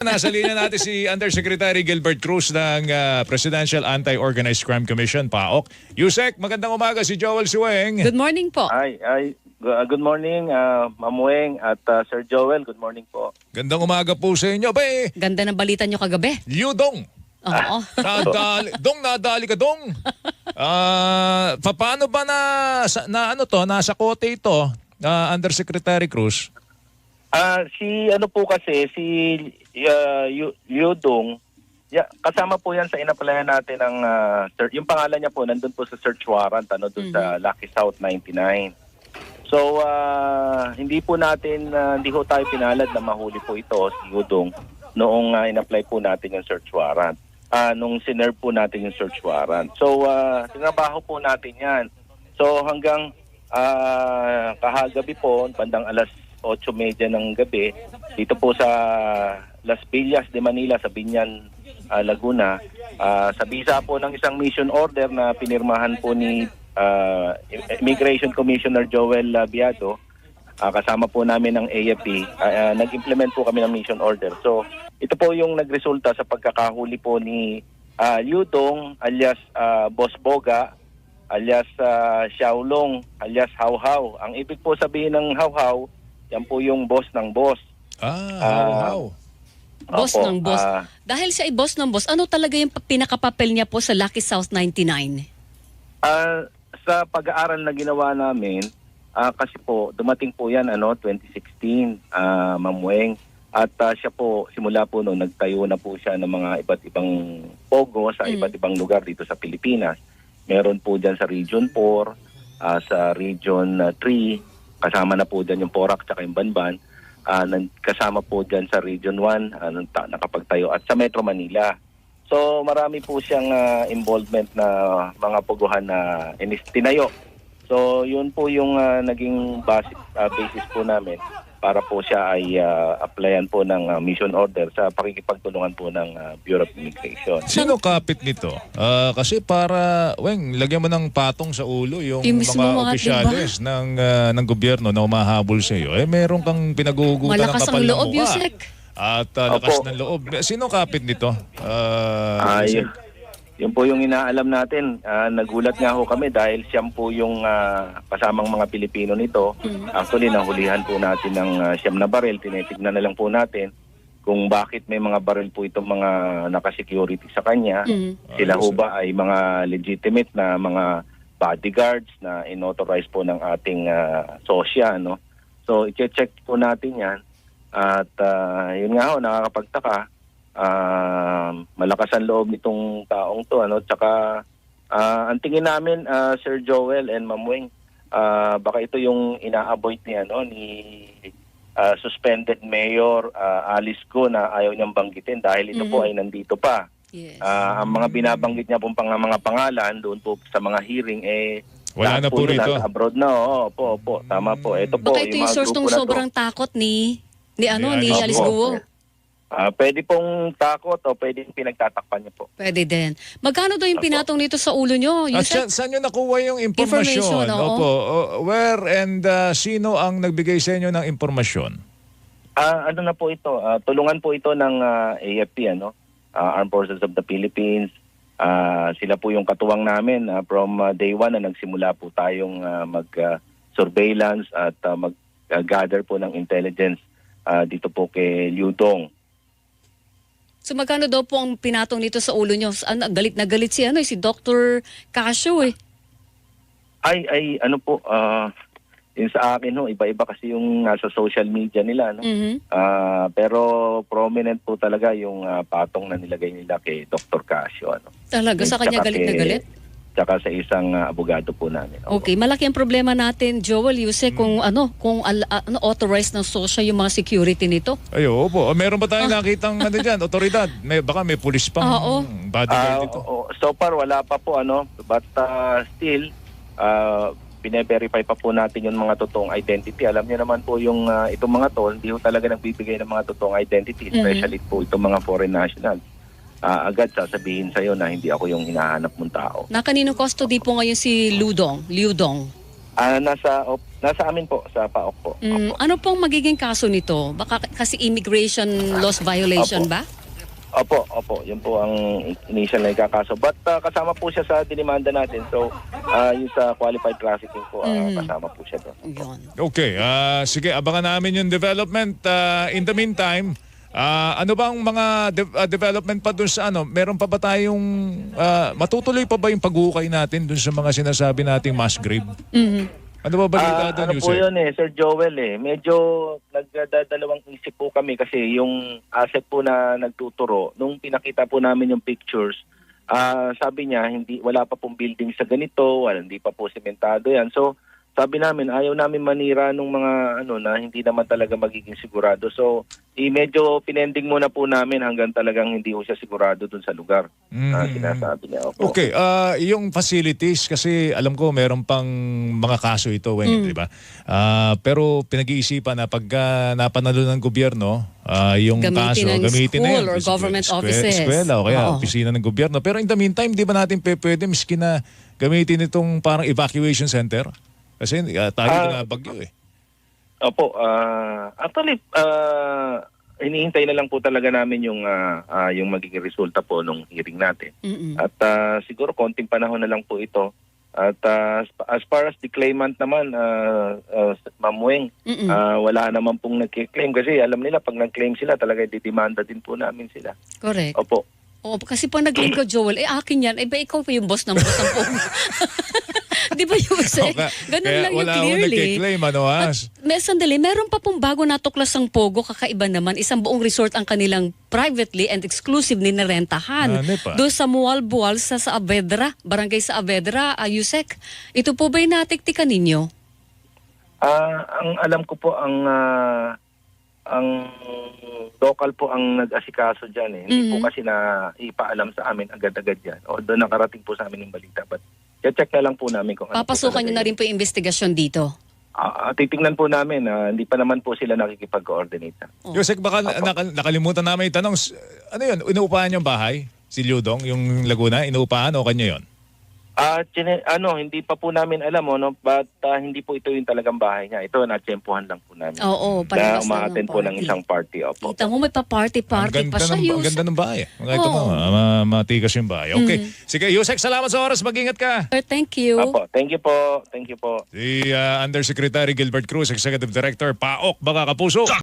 Nasa linya natin si Undersecretary Gilbert Cruz ng Presidential Anti-Organized Crime Commission, PAOK. Yusek, magandang umaga, si Joel Siweng. Good morning po. Good morning, Ma'am Weng at Sir Joel. Good morning po. Gandang umaga po sa inyo. Ganda ng balita nyo kagabi. Liudong. Oo. Nadali ka dong. Paano ba nasa kote ito, Undersecretary Cruz? Si Liudong, kasama po yan sa inaplayan natin ng yung pangalan niya po nandun po sa search warrant doon sa Lucky South 99. So hindi ho tayo pinalad na mahuli po ito si Liudong noong inapply po natin yung search warrant. Nung sinerve po natin yung search warrant. So tinabaho po natin yan. So hanggang kahagabi po, bandang alas 8:30 ng gabi, dito po sa Las Villas de Manila, sa Binyan, Laguna, sa bisa po ng isang mission order na pinirmahan po ni Immigration Commissioner Joel Biado, kasama po namin ng AFP, nag-implement po kami ng mission order. So ito po yung nagresulta sa pagkakahuli po ni Liudong alias Boss Boga, alias Xiaolong, alias Hawhaw. Ang ibig po sabihin ng Hawhaw, yan po yung boss ng boss. Wow. Boss ng boss. Dahil siya ay boss ng boss, ano talaga yung pinakapapel niya po sa Lucky South 99? Sa pag-aaral na ginawa namin, kasi po, dumating po yan 2016, Ma'am Weng. At siya po, simula po noon, nagtayo na po siya ng mga iba't ibang pogo sa iba't ibang lugar dito sa Pilipinas. Meron po dyan sa Region 4, sa Region 3, kasama na po dyan yung Porac at yung Banban. Kasama po dyan sa Region 1, nakapagtayo, at sa Metro Manila. So marami po siyang involvement na mga poguhan na tinayo. So yun po yung naging basis po namin para po siya ay applyan po ng mission order sa pakikipagtulungan po ng Bureau of Immigration. Sino kapit nito? Kasi para, lagyan mo ng patong sa ulo yung mga opisyalis ng gobyerno na umahabol sa iyo. Meron kang pinagugutan ng kapal ng loob, mukha. Yusek. At lakas ng loob. Sino kapit nito? Yun po yung inaalam natin. Nagulat nga ho kami dahil siyam po yung kasamang mga Pilipino nito. Actually, nahulihan po natin ng siyam na baril. Tinitignan na lang po natin kung bakit may mga baril po itong mga naka-security sa kanya. Sila ho ba ay mga legitimate na mga bodyguards na inauthorize po ng ating SOSYA, no? So, i-check po natin yan. At yun nga ho, nakakapagtaka. Malakas ang loob nitong taong to, tsaka ang tingin namin, Sir Joel and Ma'am Weng, baka ito yung ina-avoid ni suspended Mayor Alice Go na ayaw niyang banggitin dahil ito po ay nandito pa. Yes. Ang mga binabanggit niya pong mga pangalan doon po sa mga hearing wala na po rito. Abroad na. Opo, tama po. Ito po baka ito yung source ng sobrang takot ni Alice Guo. Pwede pong takot o pwede pinagtatakpan niyo po. Pwede din. Magkano daw yung pinatong nito sa ulo nyo? Saan nyo nakuha yung impormasyon? Opo. Where and sino ang nagbigay sa inyo ng impormasyon? Ano na po ito? Tulungan po ito ng AFP, Armed Forces of the Philippines. Sila po yung katuwang namin from day one na nagsimula po tayong mag-surveillance at mag-gather po ng intelligence dito po kay Liudong. So magkano daw po ang pinatong nito sa ulo nyo? Galit na galit si Dr. Casio Yun sa akin iba-iba kasi yung nasa social media nila, pero prominent po talaga yung patong na nilagay nila kay Dr. Casio, Talaga sa kanya galit na galit? Tsaka sa isang abogado po namin. Okay, malaki ang problema natin, Joel, Yusek, kung authorized ng SOSYA yung mga security nito. Opo. Meron ba tayong nakitang dyan, otoridad? Baka may pulis pang bodyguard dito. So far, wala pa po, but still, bine-verify pa po natin yung mga totoong identity. Alam niyo naman po yung itong mga to, hindi po talaga nagbibigay ng mga totoong identity, especially po itong mga foreign nationals. Agad sasabihin sa'yo na hindi ako yung hinahanap mong tao. Na kaninong custody po ngayon si Liudong? Nasa Nasa amin po, sa PAOK po. Opo. Ano pong magiging kaso nito? Baka kasi immigration laws violation Opo. ba? Opo. Yun po ang initial na ikakaso. But kasama po siya sa dinimanda natin. So, yung sa qualified trafficking po, kasama po siya doon. Yun. Okay, sige, abangan namin yung development. In the meantime, ano bang mga development pa dun sa ano? Meron pa ba tayong, matutuloy pa ba yung paghukay natin dun sa mga sinasabi nating mass grave? Ano ba balita doon, Ano po Yusek? yun Sir Joel Medyo nagdadalawang isip po kami kasi yung asset po na nagtuturo, nung pinakita po namin yung pictures, sabi niya wala pa pong building sa ganito, hindi pa po sementado yan. So sabi namin ayaw namin manira nung mga na hindi naman talaga magiging sigurado. So medyo pinending muna po namin hanggang talagang hindi po siya sigurado dun sa lugar. Sinasabi niya. Opo. Okay, yung facilities kasi alam ko meron pang mga kaso ito, Weng, di ba? Pero pinag-iisipan na pagka napanalo ng gobyerno, yung Gamitin kaso, ng gamitin na school yan. or government offices. Eskwela o kaya Oo. opisina ng gobyerno. Pero in the meantime, di ba natin pwede miski na gamitin itong parang evacuation center? Kasi tayo na bagyo eh. Opo, actually hinihintay na lang po talaga namin yung magiging resulta po nung hearing natin. At siguro konting panahon na lang po ito. At as far as the claimant naman, Ma'am Weng, wala naman pong nagki-claim kasi alam nila pag nag-claim sila talaga didemanda din po namin sila. Correct. Opo. Kasi pag nag-claim ka, Joel, akin yan. Ba ikaw pa yung boss ng pogo. Di ba, Yusek? Ganun Kaya lang yung wala akong clearly. nagki-claim, ano Sandali, meron pa pong bago natuklas ng Pogo, kakaiba naman. Isang buong resort ang kanilang privately and exclusive ninirentahan. Doon sa Mualbual, sa Saavedra, barangay sa Saavedra, Yusek. Ito po ba yung natiktikan ninyo? Ang alam ko po, ang local po ang nag-asikaso dyan. Hindi po kasi na ipaalam sa amin agad-agad yan. Although nakarating po sa amin yung balita. But check na lang po namin kung ano Papasukan nyo na rin po yung investigasyon dito. Titingnan po namin. Hindi pa naman po sila nakikipag-coordinate. Yusek, baka nakalimutan namin itanong, ano yun, inuupahan yung bahay? Si Liudong, yung Laguna, inuupahan o kanya yun? Hindi pa po namin alam, but hindi po ito yung talagang bahay niya. Ito, natsempuhan lang po namin. Oo, Na palabas lang umaattend ng po ng party. isang party. Opo. Kita mo, may pa-party pa siya, Ang Yusek. ganda ng bahay. Ito matigas yung bahay. Okay. Sige, Yusek, salamat sa oras. Mag-ingat ka. Thank you. Opo, thank you po. Thank you po. Si Undersecretary Gilbert Cruz, Executive Director, PAOK, Baka Kapuso.